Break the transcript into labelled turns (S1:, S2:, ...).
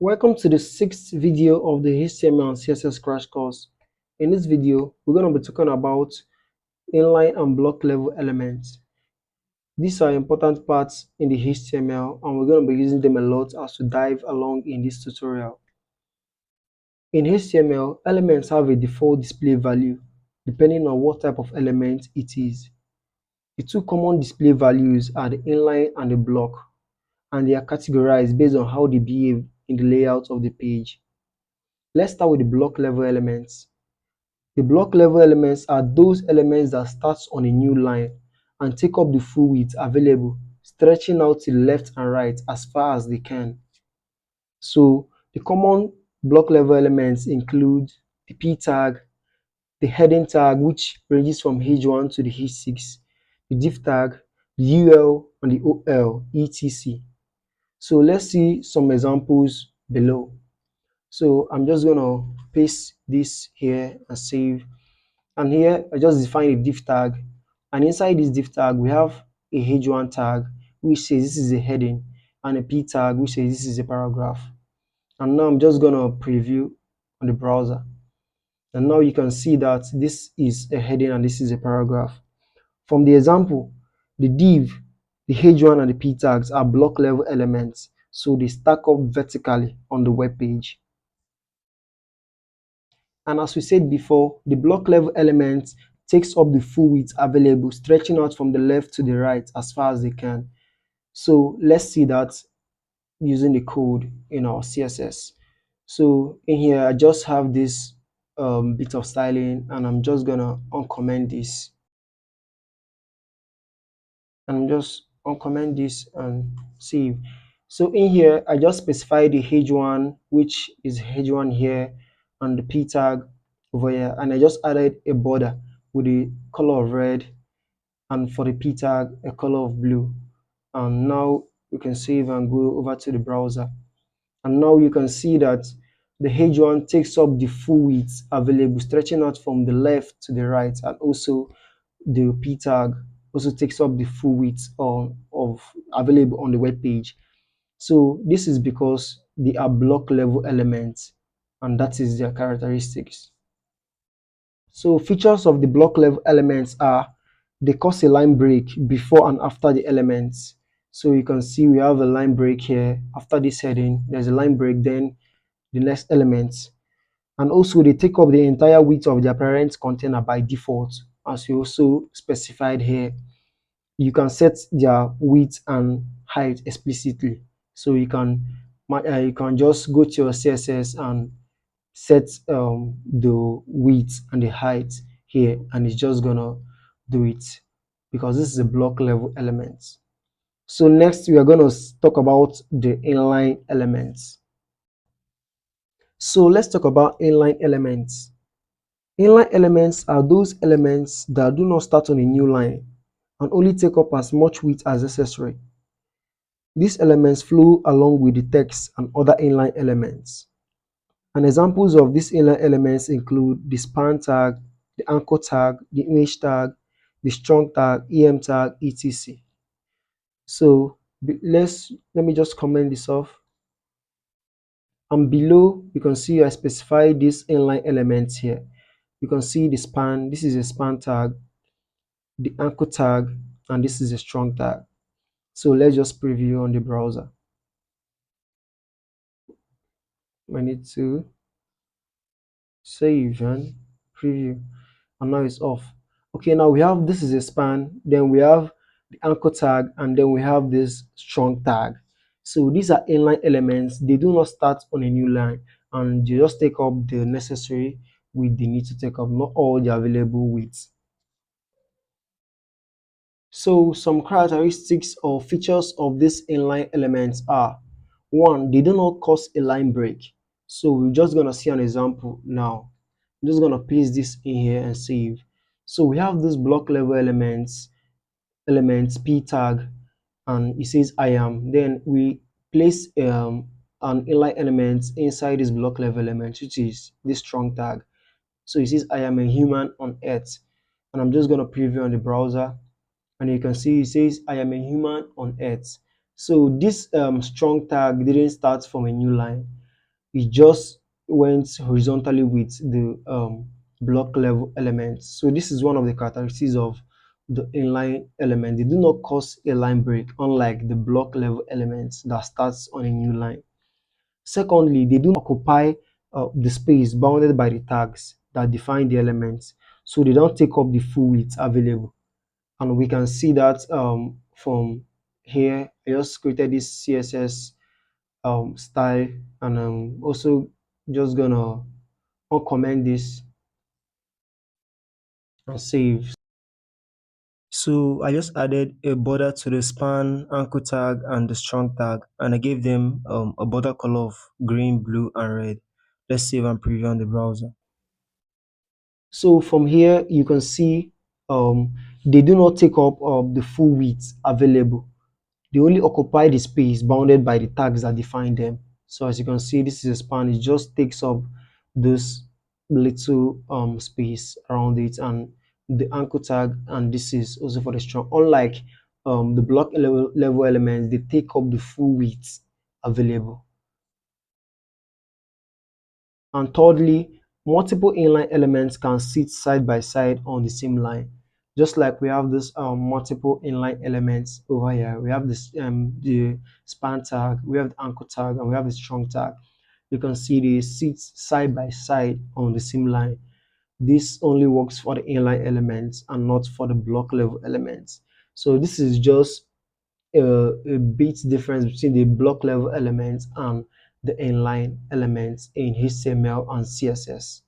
S1: Welcome to the sixth video of the HTML and CSS crash course. In this video, we're going to be talking about inline and block level elements. These are important parts in the HTML and we're going to be using them a lot as we dive along in this tutorial. In HTML, elements have a default display value depending on what type of element it is. The two common display values are the inline and the block, and they are categorized based on how they behave in the layout of the page. Let's start with the block level elements. The block level elements are those elements that start on a new line and take up the full width available, stretching out to the left and right as far as they can. So the common block level elements include the p tag, the heading tag, which ranges from h1 to the h6, the div tag, the ul, and the ol, etc. So let's see some examples below. So I'm just going to paste this here and save. And here I just define a div tag, and inside this div tag we have a h1 tag which says this is a heading, and a p tag which says this is a paragraph. And now I'm just going to preview on the browser, and now you can see that this is a heading and this is a paragraph. From the example, the div, the h1 and the p tags are block level elements, so they stack up vertically on the web page. And as we said before, the block level element takes up the full width available, stretching out from the left to the right as far as they can. So let's see that using the code in our CSS. So in here, I just have this bit of styling, and I'm just gonna uncomment this. And I'm just uncomment this and save. So in here, I just specify the h1, which is h1 here, and the p tag over here, and I just added a border with the color of red, and for the p tag a color of blue. And now we can save and go over to the browser, and now you can see that the h1 takes up the full width available, stretching out from the left to the right, and also the p tag also takes up the full width of available on the web page. So this is because they are block level elements, and that is their characteristics. So features of the block level elements are they cause a line break before and after the elements. So you can see we have a line break here. After this heading, there's a line break, then the next elements. And also they take up the entire width of their parent container by default, as we also specified here. You can set their width and height explicitly, so you can just go to your CSS and set the width and the height here, and it's just gonna do it because this is a block level element. So next we are going to talk about the inline elements. So let's talk about inline elements. Inline elements are those elements that do not start on a new line and only take up as much width as necessary. These elements flow along with the text and other inline elements. And examples of these inline elements include the span tag, the anchor tag, the image tag, the strong tag, em tag, etc. So let me just comment this off. And below you can see I specify these inline elements here. You can see the span, this is a span tag, the anchor tag, and this is a strong tag. So let's just preview on the browser. I need to save and preview, and now it's off. Okay, now we have this is a span, then we have the anchor tag, and then we have this strong tag. So these are inline elements. They do not start on a new line, and they just take up the necessary width they need to take up, not all the available widths. So some characteristics or features of these inline elements are: one, they do not cause a line break. So we're just gonna see an example now. I'm just gonna paste this in here and save. So we have this block level elements p tag, and it says I am. Then we place an inline element inside this block level element, which is this strong tag. So it says I am a human on earth, and I'm just gonna preview on the browser, and you can see it says I am a human on earth. So this strong tag didn't start from a new line, It just went horizontally with the block level elements. So this is one of the characteristics of the inline element. They do not cause a line break, unlike the block level elements that starts on a new line. Secondly, they do not occupy the space bounded by the tags that define the elements, so they don't take up the full width available. And we can see that from here. I just created this CSS style, and I'm also just gonna uncomment this and save. So I just added a border to the span, anchor tag, and the strong tag, and I gave them a border color of green, blue, and red. Let's save and preview on the browser. So from here, you can see they do not take up the full width available. They only occupy the space bounded by the tags that define them. So as you can see, this is a span. It just takes up this little space around it, and the anchor tag, and this is also for the strong. Unlike the block level elements, they take up the full width available. And thirdly, multiple inline elements can sit side by side on the same line. Just like we have this multiple inline elements over here. We have this the span tag, we have the anchor tag, and we have the strong tag. You can see they sit side by side on the same line. This only works for the inline elements and not for the block level elements. So this is just a bit difference between the block level elements and the inline elements in HTML and CSS.